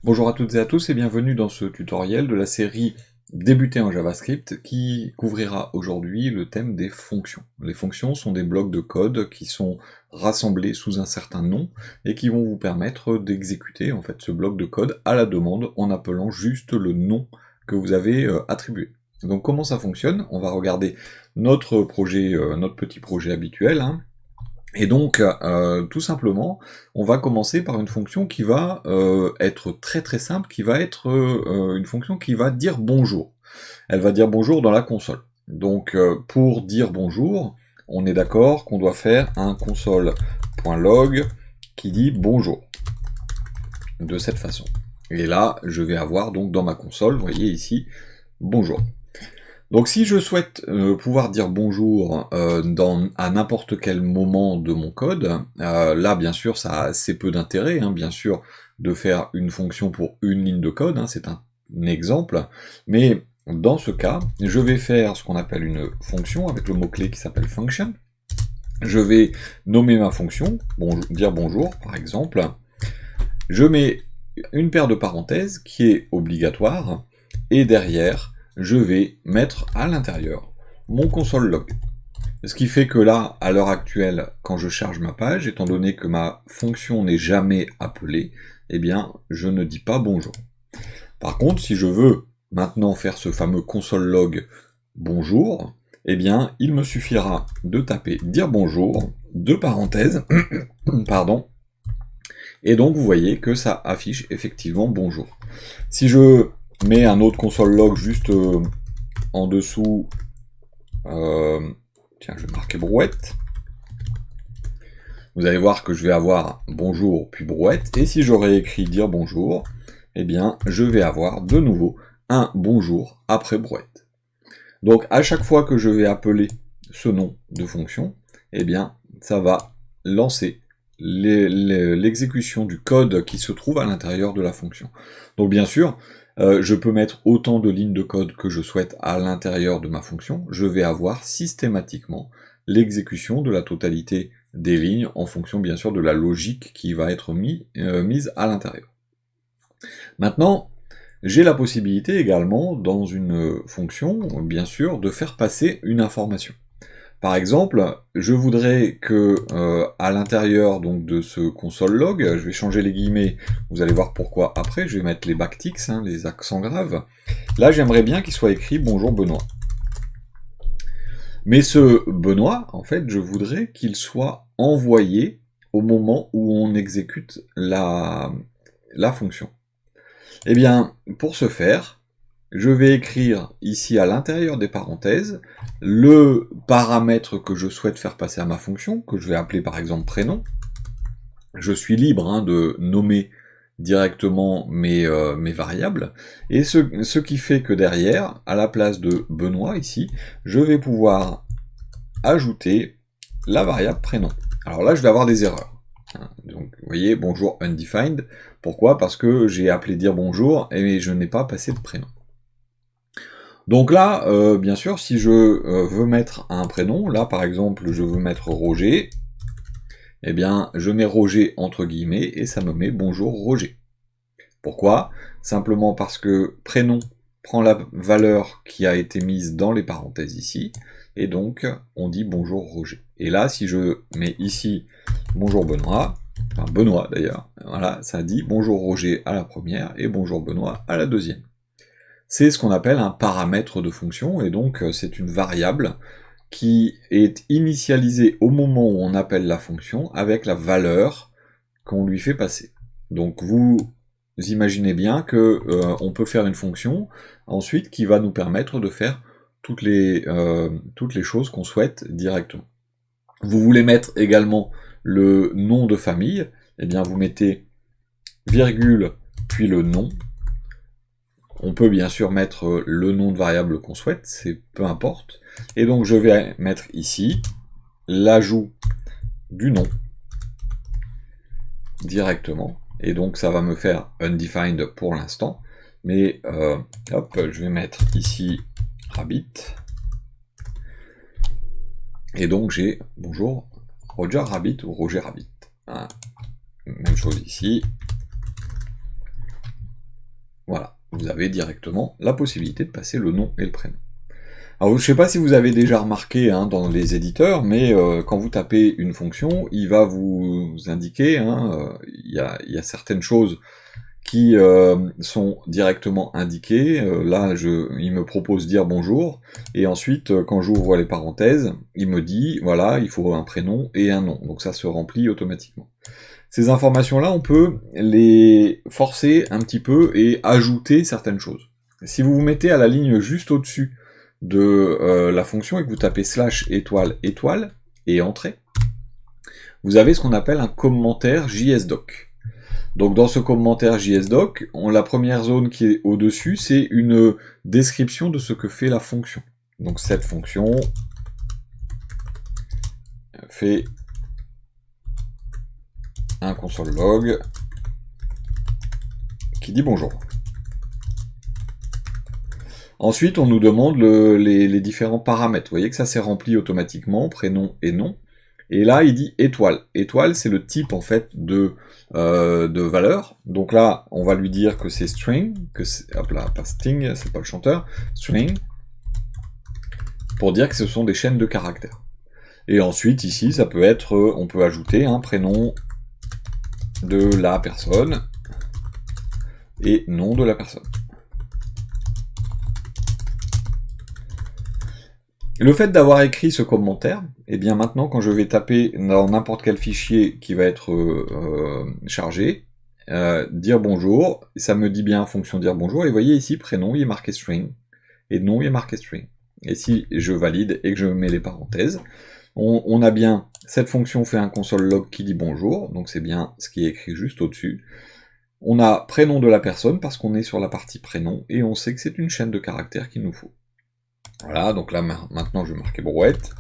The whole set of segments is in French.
Bonjour à toutes et à tous et bienvenue dans ce tutoriel de la série Débuter en JavaScript qui couvrira aujourd'hui le thème des fonctions. Les fonctions sont des blocs de code qui sont rassemblés sous un certain nom et qui vont vous permettre d'exécuter en fait ce bloc de code à la demande en appelant juste le nom que vous avez attribué. Donc comment ça fonctionne? On va regarder notre projet, notre petit projet habituel, hein. Et donc, tout simplement, on va commencer par une fonction qui va être très très simple, qui va être une fonction qui va dire bonjour. Elle va dire bonjour dans la console. Donc, pour dire bonjour, on est d'accord qu'on doit faire un console.log qui dit bonjour. De cette façon. Et là, je vais avoir donc dans ma console, vous voyez ici, bonjour. Donc si je souhaite pouvoir dire bonjour à n'importe quel moment de mon code, là bien sûr ça a assez peu d'intérêt, hein, bien sûr, de faire une fonction pour une ligne de code, hein, c'est un exemple, mais dans ce cas, je vais faire ce qu'on appelle une fonction avec le mot-clé qui s'appelle function. Je vais nommer ma fonction, dire bonjour par exemple, je mets une paire de parenthèses qui est obligatoire, et derrière, je vais mettre à l'intérieur mon console log. Ce qui fait que là, à l'heure actuelle, quand je charge ma page, étant donné que ma fonction n'est jamais appelée, eh bien, je ne dis pas bonjour. Par contre, si je veux maintenant faire ce fameux console log bonjour, eh bien, il me suffira de taper dire bonjour, deux parenthèses, pardon, et donc vous voyez que ça affiche effectivement bonjour. Si je mets un autre console log juste en dessous, tiens, je vais marquer brouette. Vous allez voir que je vais avoir bonjour puis brouette, et si j'aurais écrit dire bonjour, eh bien je vais avoir de nouveau un bonjour après brouette. Donc à chaque fois que je vais appeler ce nom de fonction, eh bien ça va lancer l'exécution du code qui se trouve à l'intérieur de la fonction. Donc bien sûr, je peux mettre autant de lignes de code que je souhaite à l'intérieur de ma fonction, je vais avoir systématiquement l'exécution de la totalité des lignes en fonction bien sûr de la logique qui va être mise à l'intérieur. Maintenant, j'ai la possibilité également dans une fonction, bien sûr, de faire passer une information. Par exemple, je voudrais que à l'intérieur donc de ce console log, je vais changer les guillemets, vous allez voir pourquoi après, je vais mettre les backticks, hein, les accents graves. Là, j'aimerais bien qu'il soit écrit bonjour Benoît. Mais ce Benoît, en fait, je voudrais qu'il soit envoyé au moment où on exécute la fonction. Eh bien, pour ce faire, je vais écrire ici à l'intérieur des parenthèses le paramètre que je souhaite faire passer à ma fonction, que je vais appeler par exemple prénom. Je suis libre hein, de nommer directement mes variables, et ce qui fait que derrière, à la place de Benoît ici, je vais pouvoir ajouter la variable prénom. Alors là, je vais avoir des erreurs. Donc, vous voyez, bonjour undefined. Pourquoi? Parce que j'ai appelé dire bonjour et je n'ai pas passé de prénom. Donc là, bien sûr, si je veux mettre un prénom, là par exemple, je veux mettre Roger, eh bien, je mets Roger entre guillemets et ça me met bonjour Roger. Pourquoi? Simplement parce que prénom prend la valeur qui a été mise dans les parenthèses ici, et donc on dit bonjour Roger. Et là, si je mets ici bonjour Benoît, enfin Benoît d'ailleurs, voilà, ça dit bonjour Roger à la première et bonjour Benoît à la deuxième. C'est ce qu'on appelle un paramètre de fonction, et donc c'est une variable qui est initialisée au moment où on appelle la fonction avec la valeur qu'on lui fait passer. Donc vous imaginez bien que on peut faire une fonction ensuite qui va nous permettre de faire toutes les choses qu'on souhaite directement. Vous voulez mettre également le nom de famille, eh bien vous mettez virgule puis le nom. On peut bien sûr mettre le nom de variable qu'on souhaite, c'est peu importe. Et donc je vais mettre ici l'ajout du nom directement. Et donc ça va me faire undefined pour l'instant. Mais hop, je vais mettre ici Rabbit. Et donc j'ai bonjour Roger Rabbit ou Roger Rabbit. Hein. Même chose ici. Voilà, vous avez directement la possibilité de passer le nom et le prénom. Alors, je ne sais pas si vous avez déjà remarqué hein, dans les éditeurs, mais quand vous tapez une fonction, il va vous indiquer, il y a certaines choses qui sont directement indiquées. Là, il me propose dire bonjour, et ensuite, quand j'ouvre les parenthèses, il me dit, voilà, il faut un prénom et un nom. Donc ça se remplit automatiquement. Ces informations-là, on peut les forcer un petit peu et ajouter certaines choses. Si vous vous mettez à la ligne juste au-dessus de la fonction et que vous tapez / étoile étoile et entrée, vous avez ce qu'on appelle un commentaire JSDoc. Donc dans ce commentaire JSDoc, la première zone qui est au-dessus, c'est une description de ce que fait la fonction. Donc cette fonction fait un console log qui dit bonjour. Ensuite, on nous demande les différents paramètres. Vous voyez que ça s'est rempli automatiquement, prénom et nom. Et là, il dit étoile. Étoile, c'est le type en fait de valeur. Donc là, on va lui dire que c'est string, que c'est, hop là, pas Sting, c'est pas le chanteur, string, pour dire que ce sont des chaînes de caractères. Et ensuite, ici, ça peut être, on peut ajouter un prénom de la personne et nom de la personne. Le fait d'avoir écrit ce commentaire, et bien maintenant quand je vais taper dans n'importe quel fichier qui va être chargé, dire bonjour, ça me dit bien fonction dire bonjour, et vous voyez ici prénom il est marqué string, et nom il est marqué string. Et si je valide et que je mets les parenthèses, on a bien cette fonction fait un console log qui dit bonjour, donc c'est bien ce qui est écrit juste au-dessus. On a prénom de la personne parce qu'on est sur la partie prénom, et on sait que c'est une chaîne de caractères qu'il nous faut. Voilà, donc là maintenant je vais marquer brouette.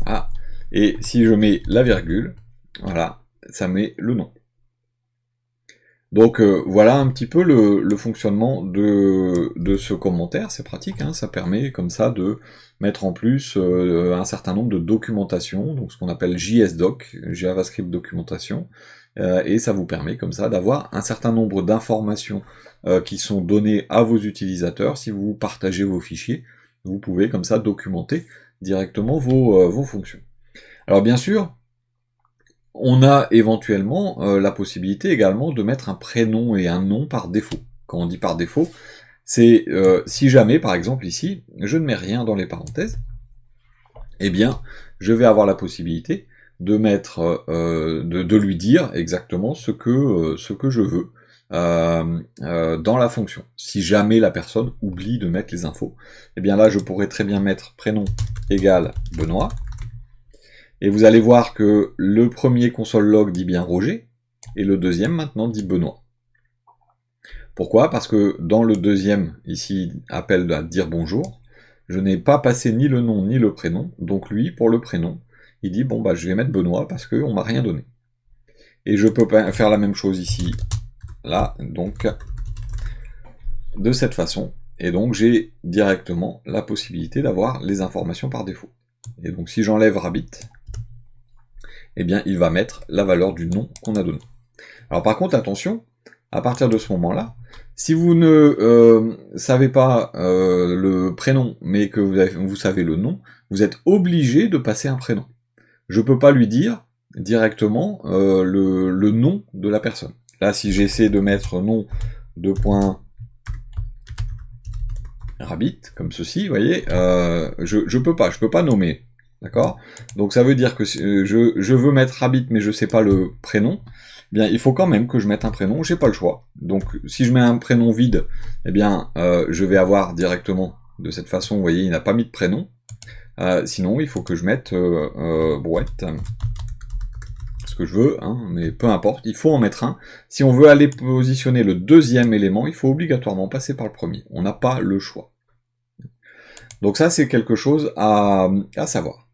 Ah, et si je mets la virgule, voilà, ça met le nom. Donc voilà un petit peu le fonctionnement de ce commentaire, c'est pratique, hein, ça permet comme ça de mettre en plus un certain nombre de documentations, donc ce qu'on appelle JSDoc, JavaScript documentation, et ça vous permet comme ça d'avoir un certain nombre d'informations qui sont données à vos utilisateurs. Si vous partagez vos fichiers, vous pouvez comme ça documenter directement vos fonctions. Alors bien sûr, on a éventuellement la possibilité également de mettre un prénom et un nom par défaut. Quand on dit par défaut, c'est si jamais, par exemple ici, je ne mets rien dans les parenthèses, eh bien, je vais avoir la possibilité de mettre, de lui dire exactement ce que je veux dans la fonction. Si jamais la personne oublie de mettre les infos, eh bien là, je pourrais très bien mettre prénom égale Benoît. Et vous allez voir que le premier console log dit bien Roger, et le deuxième maintenant dit Benoît. Pourquoi? Parce que dans le deuxième, ici, appel à dire bonjour, je n'ai pas passé ni le nom ni le prénom, donc lui, pour le prénom, il dit, bon bah je vais mettre Benoît parce qu'on m'a rien donné. Et je peux faire la même chose ici, là, donc, de cette façon. Et donc j'ai directement la possibilité d'avoir les informations par défaut. Et donc si j'enlève Rabbit, eh bien il va mettre la valeur du nom qu'on a donné. Alors par contre, attention, à partir de ce moment-là, si vous ne savez pas le prénom, mais que vous savez le nom, vous êtes obligé de passer un prénom. Je ne peux pas lui dire directement le nom de la personne. Là, si j'essaie de mettre nom de point Rabbit, comme ceci, vous voyez, je peux pas nommer. D'accord? Donc ça veut dire que si je veux mettre Rabbit, mais je ne sais pas le prénom, eh bien il faut quand même que je mette un prénom, j'ai pas le choix. Donc si je mets un prénom vide, eh bien je vais avoir directement de cette façon, vous voyez, il n'a pas mis de prénom. Sinon, il faut que je mette brouette, ce que je veux, hein, mais peu importe, il faut en mettre un. Si on veut aller positionner le deuxième élément, il faut obligatoirement passer par le premier. On n'a pas le choix. Donc ça, c'est quelque chose à savoir.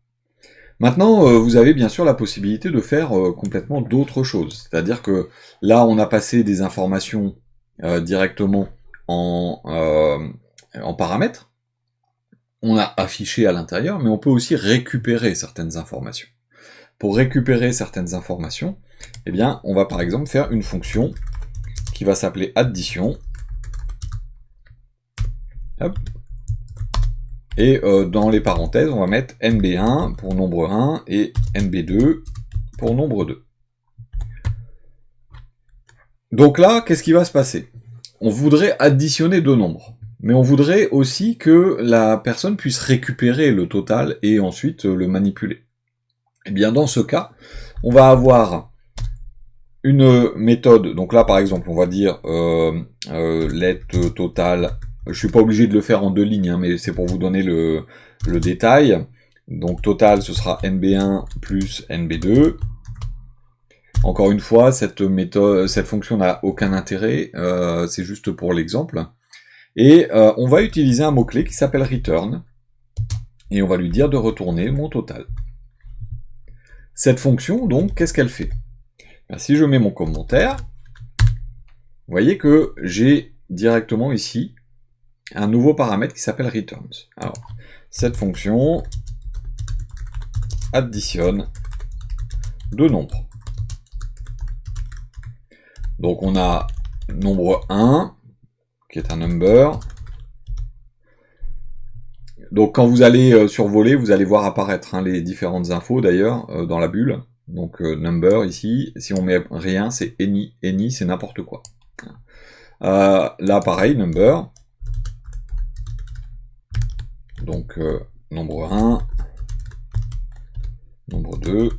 Maintenant, vous avez bien sûr la possibilité de faire complètement d'autres choses. C'est-à-dire que là, on a passé des informations directement en paramètres. On a affiché à l'intérieur, mais on peut aussi récupérer certaines informations. Pour récupérer certaines informations, eh bien, on va par exemple faire une fonction qui va s'appeler addition. Hop. Et dans les parenthèses, on va mettre NB1 pour nombre 1 et NB2 pour nombre 2. Donc là, qu'est-ce qui va se passer? On voudrait additionner deux nombres, mais on voudrait aussi que la personne puisse récupérer le total et ensuite le manipuler. Et bien dans ce cas, on va avoir une méthode, donc là par exemple on va dire let total, je suis pas obligé de le faire en deux lignes, hein, mais c'est pour vous donner le détail. Donc total ce sera NB1 plus NB2. Encore une fois, cette fonction n'a aucun intérêt, c'est juste pour l'exemple. Et on va utiliser un mot-clé qui s'appelle return, et on va lui dire de retourner mon total. Cette fonction, donc, qu'est-ce qu'elle fait? Ben, si je mets mon commentaire, vous voyez que j'ai directement ici un nouveau paramètre qui s'appelle returns. Alors, cette fonction additionne deux nombres. Donc on a nombre 1, qui est un number. Donc quand vous allez survoler, vous allez voir apparaître hein, les différentes infos d'ailleurs dans la bulle. Donc number ici, si on met rien, c'est any c'est n'importe quoi. Là pareil, number. Donc nombre 1, nombre 2.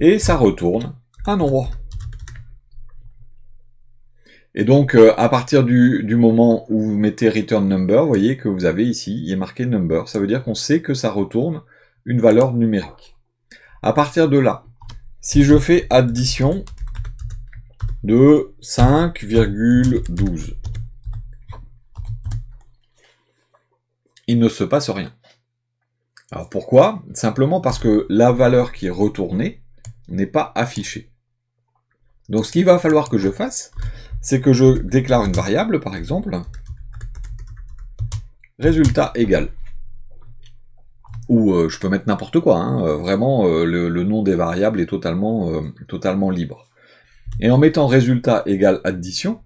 Et ça retourne un nombre. Et donc, à partir du moment où vous mettez return number, vous voyez que vous avez ici, il est marqué number. Ça veut dire qu'on sait que ça retourne une valeur numérique. À partir de là, si je fais addition de 5,12, il ne se passe rien. Alors pourquoi? Simplement parce que la valeur qui est retournée n'est pas affichée. Donc ce qu'il va falloir que je fasse, c'est que je déclare une variable, par exemple, résultat égal. Ou je peux mettre n'importe quoi, hein, vraiment le nom des variables est totalement libre. Et en mettant résultat égal addition,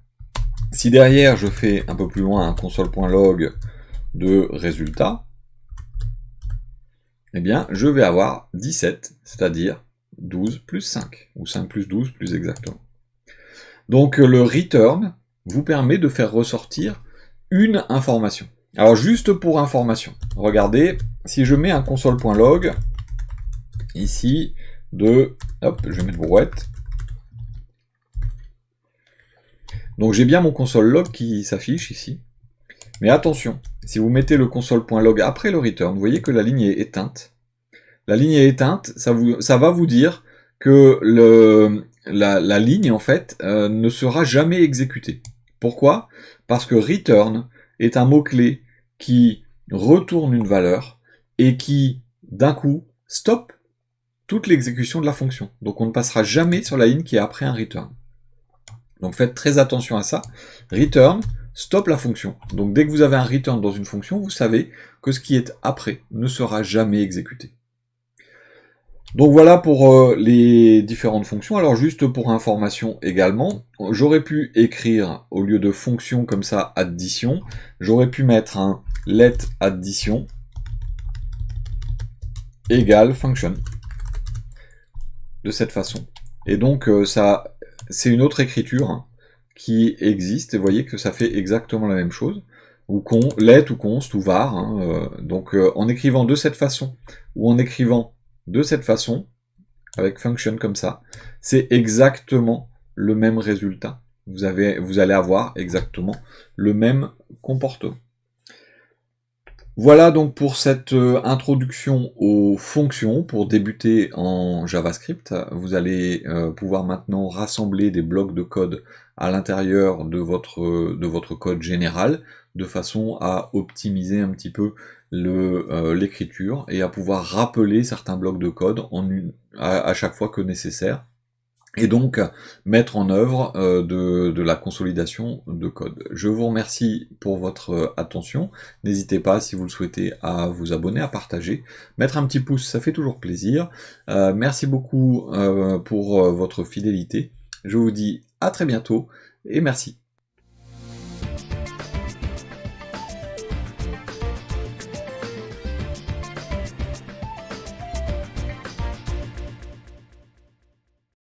si derrière je fais un peu plus loin un console.log de résultat, eh bien je vais avoir 17, c'est-à-dire 12 plus 5, ou 5 plus 12 plus exactement. Donc le return vous permet de faire ressortir une information. Alors juste pour information, regardez, si je mets un console.log, ici, hop, je vais mettre brouette. Donc j'ai bien mon console.log qui s'affiche ici. Mais attention, si vous mettez le console.log après le return, vous voyez que la ligne est éteinte. La ligne est éteinte, ça va vous dire que la ligne, en fait, ne sera jamais exécutée. Pourquoi? Parce que return est un mot-clé qui retourne une valeur et qui, d'un coup, stoppe toute l'exécution de la fonction. Donc on ne passera jamais sur la ligne qui est après un return. Donc faites très attention à ça. Return stoppe la fonction. Donc dès que vous avez un return dans une fonction, vous savez que ce qui est après ne sera jamais exécuté. Donc voilà pour les différentes fonctions. Alors juste pour information également, j'aurais pu écrire, au lieu de fonction comme ça, addition, j'aurais pu mettre un let addition égale function. De cette façon. Et donc ça, c'est une autre écriture hein, qui existe, et vous voyez que ça fait exactement la même chose. Ou let ou const ou var. Hein, donc en écrivant de cette façon, ou en écrivant de cette façon, avec function comme ça, c'est exactement le même résultat. Vous allez avoir exactement le même comportement. Voilà donc pour cette introduction aux fonctions. Pour débuter en JavaScript, vous allez pouvoir maintenant rassembler des blocs de code à l'intérieur de votre code général, de façon à optimiser un petit peu l'écriture et à pouvoir rappeler certains blocs de code à chaque fois que nécessaire, et donc mettre en œuvre de la consolidation de code. Je vous remercie pour votre attention. N'hésitez pas, si vous le souhaitez, à vous abonner, à partager, mettre un petit pouce, ça fait toujours plaisir. Merci beaucoup pour votre fidélité. Je vous dis à très bientôt, et merci.